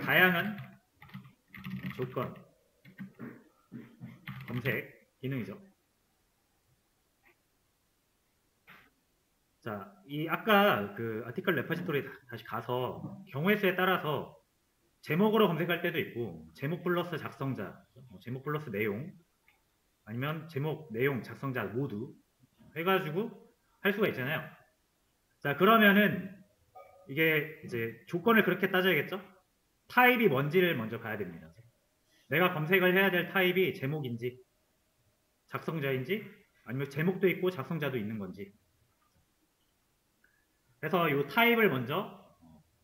다양한 조건 검색 기능이죠. 자, 이 아까 그 아티클 레퍼지토리 다시 가서 경우의 수에 따라서 제목으로 검색할 때도 있고 제목 플러스 작성자, 제목 플러스 내용 아니면 제목, 내용, 작성자 모두 해가지고 할 수가 있잖아요. 자, 그러면은 이게 이제 조건을 그렇게 따져야겠죠? 타입이 뭔지를 먼저 봐야 됩니다. 내가 검색을 해야 될 타입이 제목인지 작성자인지 아니면 제목도 있고 작성자도 있는 건지. 그래서 이 타입을 먼저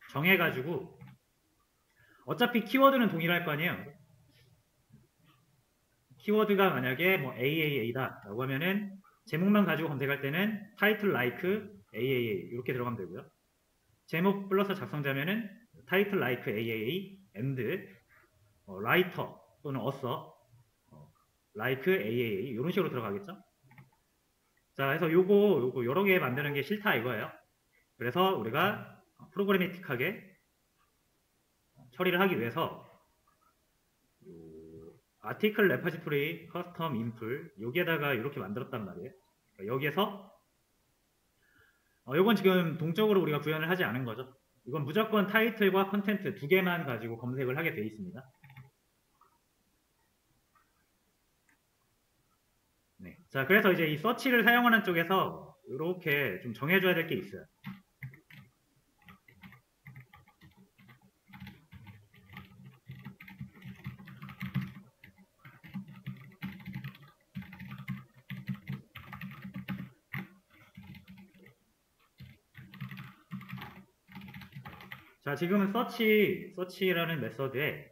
정해가지고 어차피 키워드는 동일할 거 아니에요. 키워드가 만약에 뭐 AAA다 라고 하면은 제목만 가지고 검색할 때는 타이틀 라이크 AAA 이렇게 들어가면 되고요. 제목 플러스 작성자면은 타이틀 라이크 AAA and 라이터 또는 어서 라이크 AAA 이런 식으로 들어가겠죠. 자, 그래서 요거 여러 개 만드는 게 싫다 이거예요. 그래서 우리가 프로그래미틱하게 처리를 하기 위해서 아티클 레퍼지토리 커스텀 인풀 여기에다가 이렇게 만들었단 말이에요. 그러니까 여기에서 이건 지금 동적으로 우리가 구현을 하지 않은 거죠. 이건 무조건 타이틀과 컨텐트 두 개만 가지고 검색을 하게 되어 있습니다. 네. 자, 그래서 이제 이 서치를 사용하는 쪽에서 이렇게 좀 정해줘야 될 게 있어요. 자, 지금은 서치라는 메서드에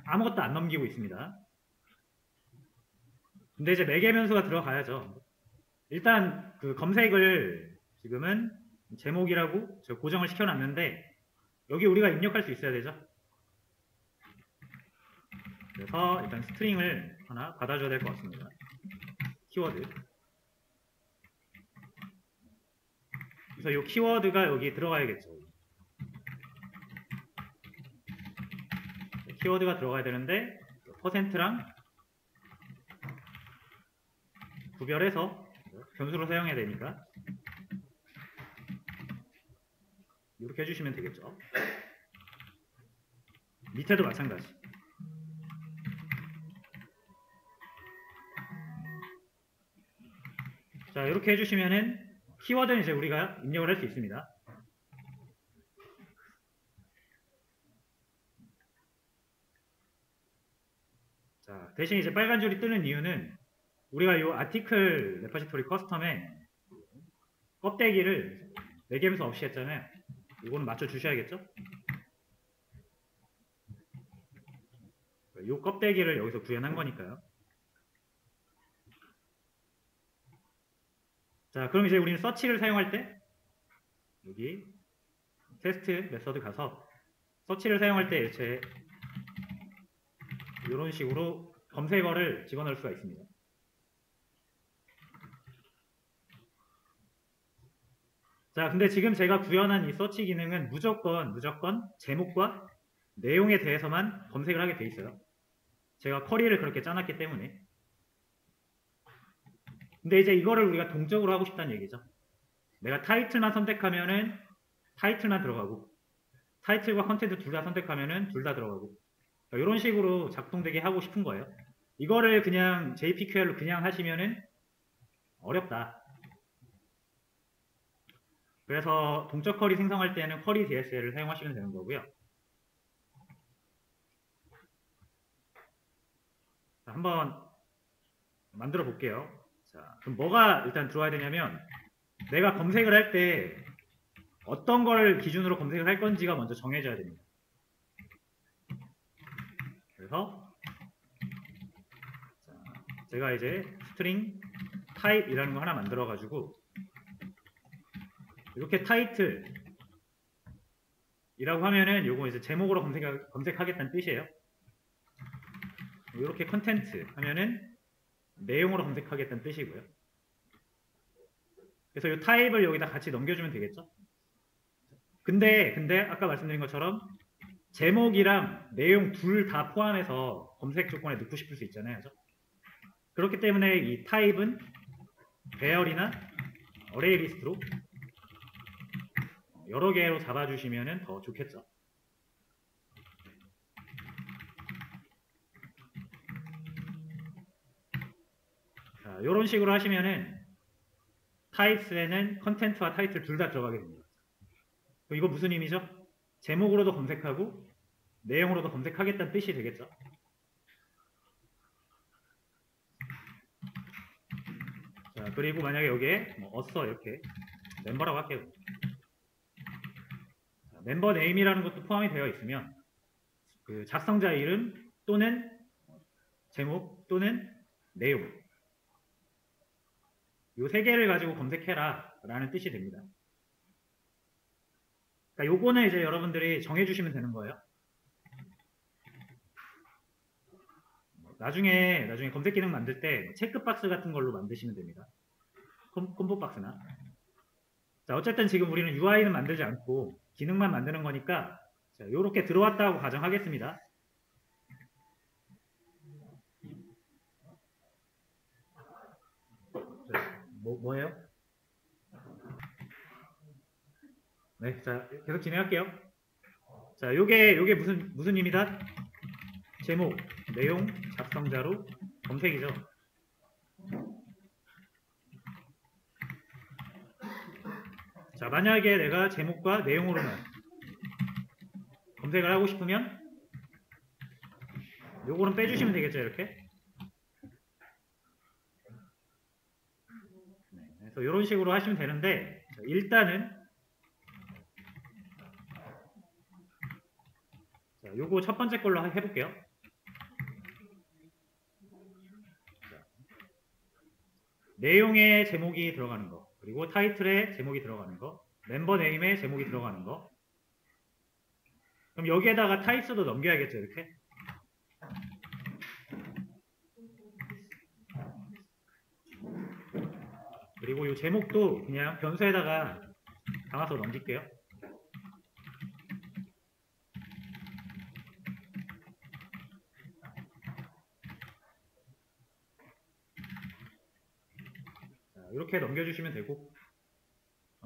아무것도 안 넘기고 있습니다. 근데 이제 매개변수가 들어가야죠. 일단 그 검색을 지금은 제목이라고 제가 고정을 시켜놨는데 여기 우리가 입력할 수 있어야 되죠. 그래서 일단 스트링을 하나 받아줘야 될 것 같습니다. 키워드. 그래서 이 키워드가 여기 들어가야겠죠. 키워드가 들어가야 되는데 퍼센트랑 구별해서 변수로 사용해야 되니까 이렇게 해주시면 되겠죠. 밑에도 마찬가지. 자, 이렇게 해주시면은 키워드는 이제 우리가 입력을 할 수 있습니다. 자, 대신 이제 빨간 줄이 뜨는 이유는 우리가 이 아티클 레퍼지토리 커스텀에 껍데기를 매개변수 없이 했잖아요. 이거는 맞춰 주셔야겠죠? 이 껍데기를 여기서 구현한 거니까요. 자, 그럼 이제 우리는 서치를 사용할 때 여기 테스트 메서드 가서 서치를 사용할 때 이제 이런 식으로 검색어를 집어넣을 수가 있습니다. 자, 근데 지금 제가 구현한 이 서치 기능은 무조건 제목과 내용에 대해서만 검색을 하게 돼 있어요. 제가 쿼리를 그렇게 짜놨기 때문에. 근데 이제 이거를 우리가 동적으로 하고 싶다는 얘기죠. 내가 타이틀만 선택하면은 타이틀만 들어가고 타이틀과 컨텐트 둘 다 선택하면은 둘 다 들어가고 이런 식으로 작동되게 하고 싶은 거예요. 이거를 그냥 JPQR로 그냥 하시면은 어렵다. 그래서 동적 쿼리 생성할 때는 쿼리 DSL을 사용하시면 되는 거고요. 자, 한번 만들어 볼게요. 자, 그럼 뭐가 일단 들어와야 되냐면 내가 검색을 할 때 어떤 걸 기준으로 검색을 할 건지가 먼저 정해져야 됩니다. 그래서 자, 제가 이제 스트링 타입이라는 거 하나 만들어 가지고 이렇게 타이틀 이라고 하면은 요거 이제 제목으로 검색하겠다는 뜻이에요. 이렇게 컨텐트 하면은 내용으로 검색하겠다는 뜻이고요. 그래서 이 타입을 여기다 같이 넘겨주면 되겠죠. 근데 아까 말씀드린 것처럼 제목이랑 내용 둘 다 포함해서 검색 조건에 넣고 싶을 수 있잖아요. 그죠? 그렇기 때문에 이 타입은 배열이나 어레이 리스트로 여러 개로 잡아주시면 더 좋겠죠. 자, 이런 식으로 하시면은 타입스에는 컨텐츠와 타이틀 둘 다 들어가게 됩니다. 이거 무슨 의미죠? 제목으로도 검색하고 내용으로도 검색하겠다는 뜻이 되겠죠. 자, 그리고 만약에 여기에 뭐 어서 이렇게 멤버라고 할게요. 자, 멤버 네임이라는 것도 포함이 되어 있으면 그 작성자 이름 또는 제목 또는 내용 요 세 개를 가지고 검색해라 라는 뜻이 됩니다. 그러니까 요거는 이제 여러분들이 정해주시면 되는 거예요. 나중에 검색 기능 만들 때 체크박스 같은 걸로 만드시면 됩니다. 콤보 박스나. 자, 어쨌든 지금 우리는 UI는 만들지 않고 기능만 만드는 거니까 자, 요렇게 들어왔다고 가정하겠습니다. 뭐예요? 네, 자, 계속 진행할게요. 자, 요게 무슨 의미다? 제목, 내용, 작성자로 검색이죠. 자, 만약에 내가 제목과 내용으로만 검색을 하고 싶으면 요거는 빼주시면 되겠죠, 이렇게. 네, 그래서 이런 식으로 하시면 되는데 일단은 자, 요거 첫 번째 걸로 해볼게요. 자, 내용에 제목이 들어가는 거, 그리고 타이틀에 제목이 들어가는 거, 멤버 네임에 제목이 들어가는 거. 그럼 여기에다가 타입스도 넘겨야겠죠, 이렇게. 그리고 이 제목도 그냥 변수에다가 담아서 넘길게요. 자, 이렇게 넘겨주시면 되고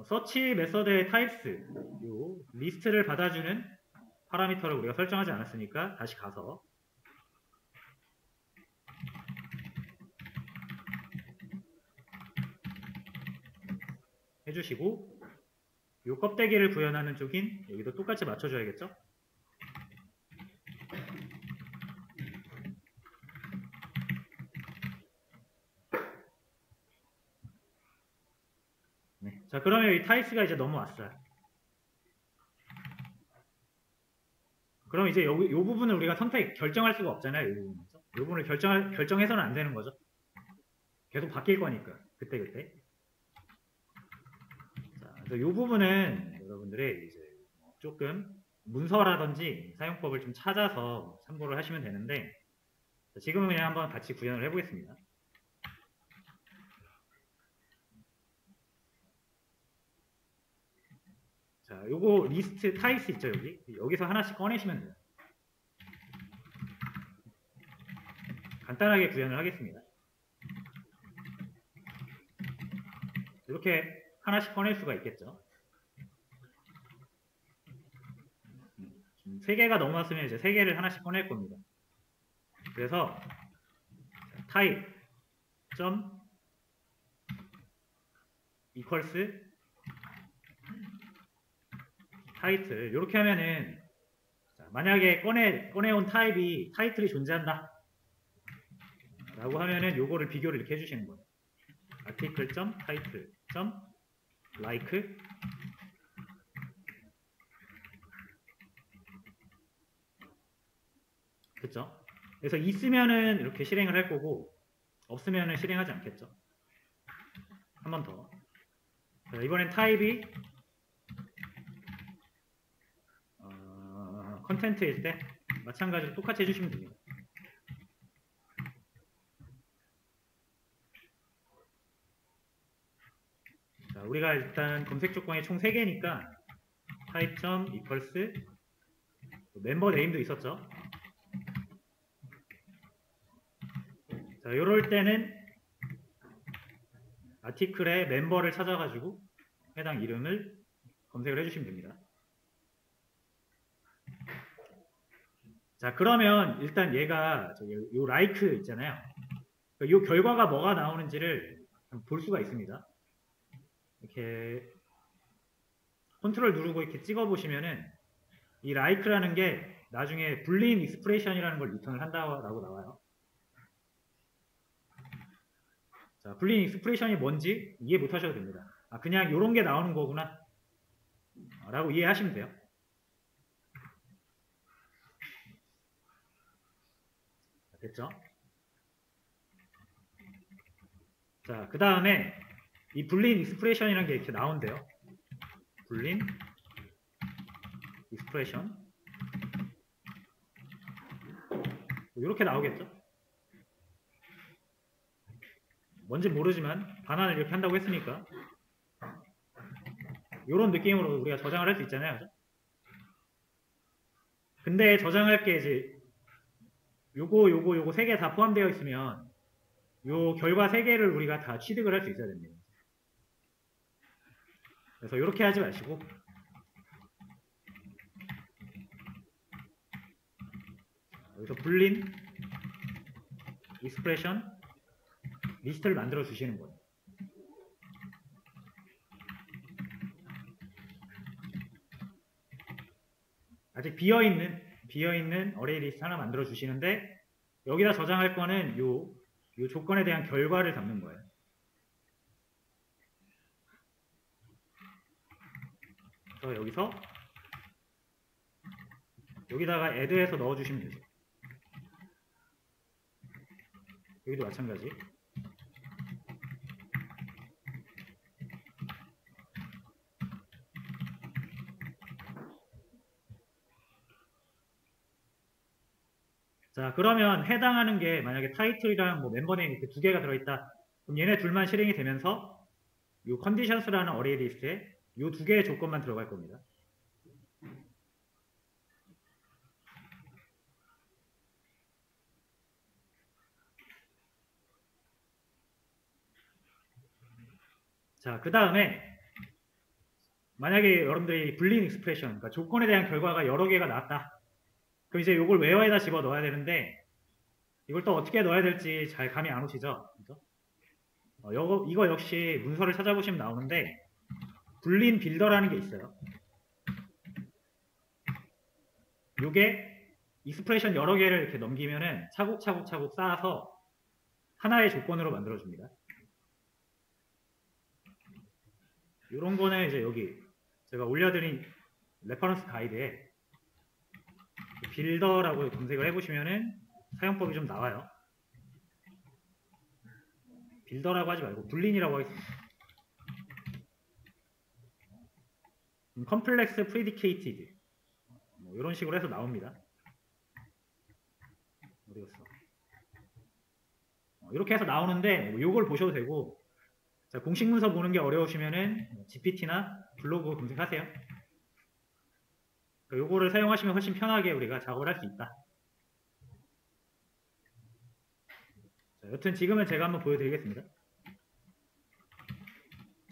서치 메서드의 타입스 요 리스트를 받아주는 파라미터를 우리가 설정하지 않았으니까 다시 가서 해주시고 요 껍데기를 구현하는 쪽인 여기도 똑같이 맞춰줘야겠죠? 네. 자, 그러면 이 타입스가 이제 넘어왔어요. 그럼 이제 요 부분을 우리가 결정할 수가 없잖아요. 이 부분을 결정해서는 안 되는 거죠. 계속 바뀔 거니까 그때. 자, 그래서 이 부분은 여러분들이 이제 조금 문서라든지 사용법을 좀 찾아서 참고를 하시면 되는데 지금은 그냥 한번 같이 구현을 해보겠습니다. 자, 요거 리스트 타입스 있죠, 여기서 하나씩 꺼내시면 돼요. 간단하게 구현을 하겠습니다. 이렇게 하나씩 꺼낼 수가 있겠죠. 3개가 넘어왔으면 이제 3개를 하나씩 꺼낼 겁니다. 그래서 타입 점 이퀄스 타이틀 이렇게 하면은 자, 만약에 꺼내온 타입이 타이틀이 존재한다 라고 하면은 요거를 비교를 이렇게 해주시는 거예요. article 타이틀 like 그쵸? 그래서 있으면은 이렇게 실행을 할 거고 없으면은 실행하지 않겠죠. 한 번 더. 자, 이번엔 타입이 컨텐츠일 때 마찬가지로 똑같이 해주시면 됩니다. 자, 우리가 일단 검색 조건이 총 3개니까 타입 점 이퀄스 멤버 네임도 있었죠. 자, 요럴 때는 아티클의 멤버를 찾아가지고 해당 이름을 검색을 해주시면 됩니다. 자, 그러면 일단 얘가 요 like 있잖아요. 요 결과가 뭐가 나오는지를 볼 수가 있습니다. 이렇게 컨트롤 누르고 이렇게 찍어보시면은 이 like라는 게 나중에 불린 익스프레션이라는 걸 리턴을 한다라고 나와요. 자, 불린 익스프레션이 뭔지 이해 못 하셔도 됩니다. 아, 그냥 이런 게 나오는 거구나 라고 이해하시면 돼요. 됐죠? 자, 그 다음에 이 불린 익스프레션이라는 게 이렇게 나온대요. 불린 익스프레션 이렇게 나오겠죠? 뭔지 모르지만 반환을 이렇게 한다고 했으니까 이런 느낌으로 우리가 저장을 할 수 있잖아요. 그죠? 근데 저장할 게 이제 요거 세 개 다 포함되어 있으면 요 결과 세 개를 우리가 다 취득을 할 수 있어야 됩니다. 그래서 이렇게 하지 마시고 여기서 불린 익스프레션 리스트를 만들어 주시는 거예요. 아직 비어있는 어레이 리스트 하나 만들어 주시는데 여기다 저장할 거는 요 조건에 대한 결과를 담는 거예요. 그래서 여기다가 add해서 넣어주시면 되죠. 여기도 마찬가지. 자, 그러면 해당하는 게 만약에 타이틀이랑 뭐 멤버네임 이렇게 두 개가 들어있다. 그럼 얘네 둘만 실행이 되면서 이 컨디션스라는 어레이 리스트에 이 두 개의 조건만 들어갈 겁니다. 자, 그 다음에 만약에 여러분들이 불린 익스프레션, 그러니까 조건에 대한 결과가 여러 개가 나왔다. 그럼 이제 이걸 웨어에다 집어 넣어야 되는데 이걸 또 어떻게 넣어야 될지 잘 감이 안 오시죠? 그죠? 이거 역시 문서를 찾아보시면 나오는데 불린 빌더라는 게 있어요. 요게 익스프레션 여러 개를 이렇게 넘기면은 차곡차곡 쌓아서 하나의 조건으로 만들어줍니다. 이런 거는 이제 여기 제가 올려드린 레퍼런스 가이드에 빌더라고 검색을 해보시면은 사용법이 좀 나와요. 빌더라고 하지 말고 불린이라고 하겠습니다. 컴플렉스 프리디케이티드 뭐 이런 식으로 해서 나옵니다. 어디 갔어? 이렇게 해서 나오는데 이걸 보셔도 되고, 자, 공식 문서 보는 게 어려우시면은 GPT나 블로그 검색하세요. 요거를 사용하시면 훨씬 편하게 우리가 작업을 할 수 있다. 자, 여튼 지금은 제가 한번 보여드리겠습니다.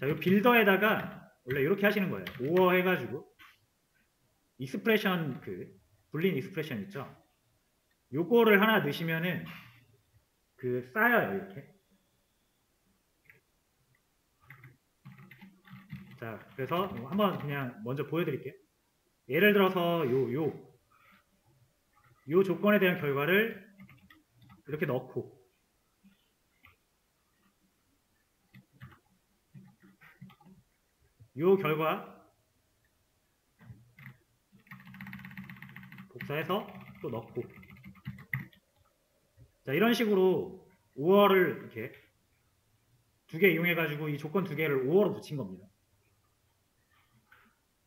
자, 이 빌더에다가 원래 이렇게 하시는 거예요. 오어 해가지고 익스프레션 불린 익스프레션 있죠? 요거를 하나 넣으시면은 쌓여요, 이렇게. 자, 그래서 한번 그냥 먼저 보여드릴게요. 예를 들어서 요 조건에 대한 결과를 이렇게 넣고 요 결과 복사해서 또 넣고, 자, 이런 식으로 5어를 이렇게 두 개 이용해가지고 이 조건 두 개를 5어로 붙인 겁니다.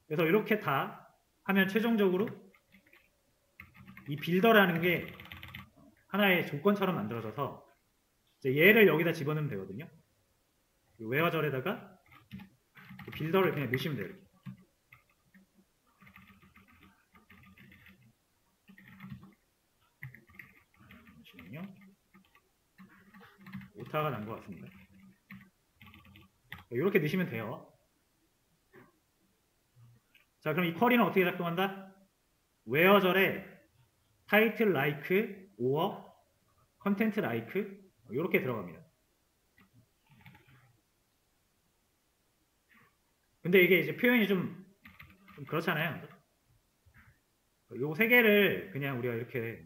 그래서 이렇게 다 하면 최종적으로 이 빌더라는 게 하나의 조건처럼 만들어져서 이제 얘를 여기다 집어넣으면 되거든요. 웨어절에다가 빌더를 그냥 넣으시면 돼요. 이렇게. 잠시만요. 오타가 난 것 같습니다. 이렇게 넣으시면 돼요. 자, 그럼 이 쿼리는 어떻게 작동한다? where절에 title like or content like 이렇게 들어갑니다. 근데 이게 이제 표현이 좀 그렇잖아요. 요 세 개를 그냥 우리가 이렇게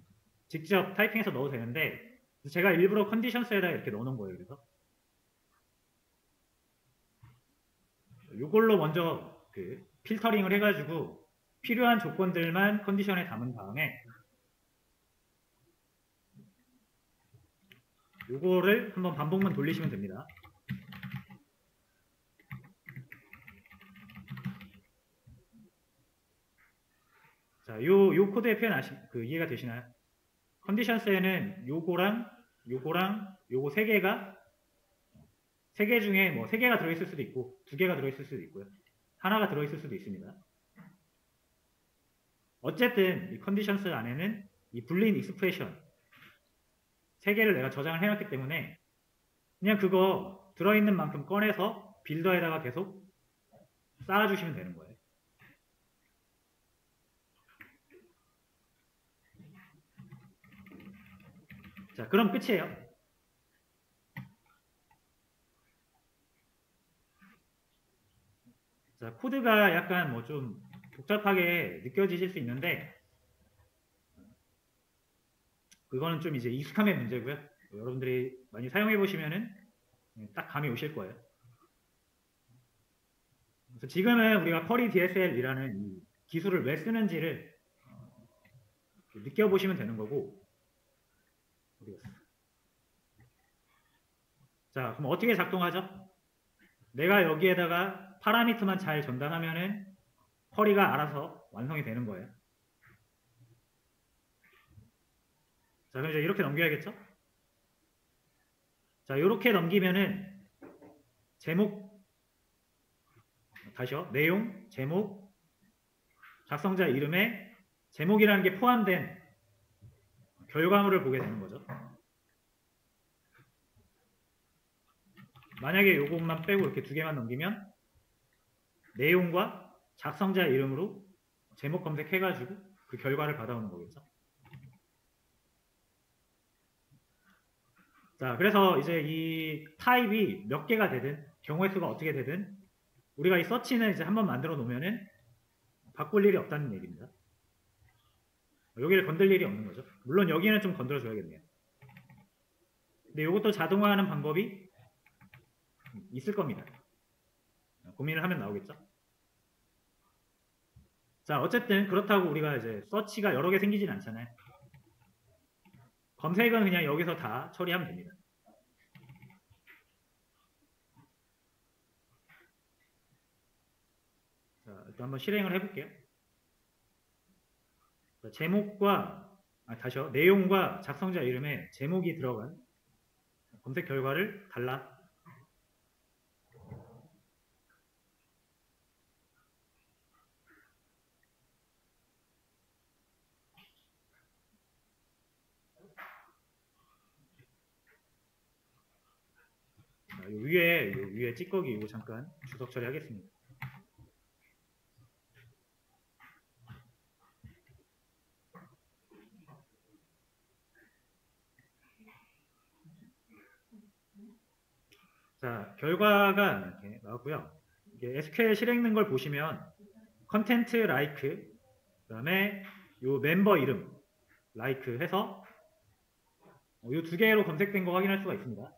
직접 타이핑해서 넣어도 되는데 제가 일부러 컨디션스에다 이렇게 넣어놓은 거예요. 그래서 요걸로 먼저 그 필터링을 해가지고 필요한 조건들만 컨디션에 담은 다음에 요거를 한번 반복만 돌리시면 됩니다. 자, 요 코드의 표현 이해가 되시나요? 컨디션스에는 요거랑 요거 세 개가 세 개 중에 뭐 세 개가 들어있을 수도 있고 두 개가 들어있을 수도 있고요. 하나가 들어있을 수도 있습니다. 어쨌든 이 컨디션스 안에는 이 불린 익스프레션 세 개를 내가 저장을 해놨기 때문에 그냥 그거 들어있는 만큼 꺼내서 빌더에다가 계속 쌓아주시면 되는 거예요. 자, 그럼 끝이에요. 자, 코드가 약간 뭐 좀 복잡하게 느껴지실 수 있는데 그거는 좀 이제 익숙함의 문제고요. 여러분들이 많이 사용해 보시면은 딱 감이 오실 거예요. 그래서 지금은 우리가 쿼리 DSL이라는 이 기술을 왜 쓰는지를 느껴보시면 되는 거고. 자, 그럼 어떻게 작동하죠? 내가 여기에다가 파라미터만 잘 전달하면은 쿼리가 알아서 완성이 되는 거예요. 자, 그럼 이제 이렇게 넘겨야겠죠? 자, 이렇게 넘기면은 제목, 다시요. 내용, 제목, 작성자 이름에 제목이라는 게 포함된 결과물을 보게 되는 거죠. 만약에 요것만 빼고 이렇게 두 개만 넘기면 내용과 작성자 이름으로 제목 검색해가지고 그 결과를 받아오는 거겠죠. 자, 그래서 이제 이 타입이 몇 개가 되든 경우의 수가 어떻게 되든 우리가 이 서치는 이제 한번 만들어 놓으면은 바꿀 일이 없다는 얘기입니다. 여기를 건들 일이 없는 거죠. 물론 여기는 좀 건드려 줘야겠네요. 근데 이것도 자동화하는 방법이 있을 겁니다. 고민을 하면 나오겠죠. 자, 어쨌든 그렇다고 우리가 이제 서치가 여러 개 생기진 않잖아요. 검색은 그냥 여기서 다 처리하면 됩니다. 자, 일단 한번 실행을 해볼게요. 자, 제목과 다시요. 내용과 작성자 이름에 제목이 들어간 검색 결과를 달라. 자, 요 위에 찌꺼기 이거 잠깐 주석 처리하겠습니다. 자, 결과가 이렇게 나왔고요. 이게 SQL 실행된 걸 보시면 컨텐트 like 그다음에 요 멤버 이름 like 해서 요 두 개로 검색된 거 확인할 수가 있습니다.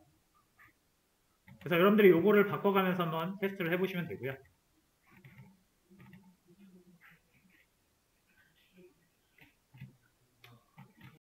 그래서 여러분들이 요거를 바꿔가면서 한번 테스트를 해보시면 되고요.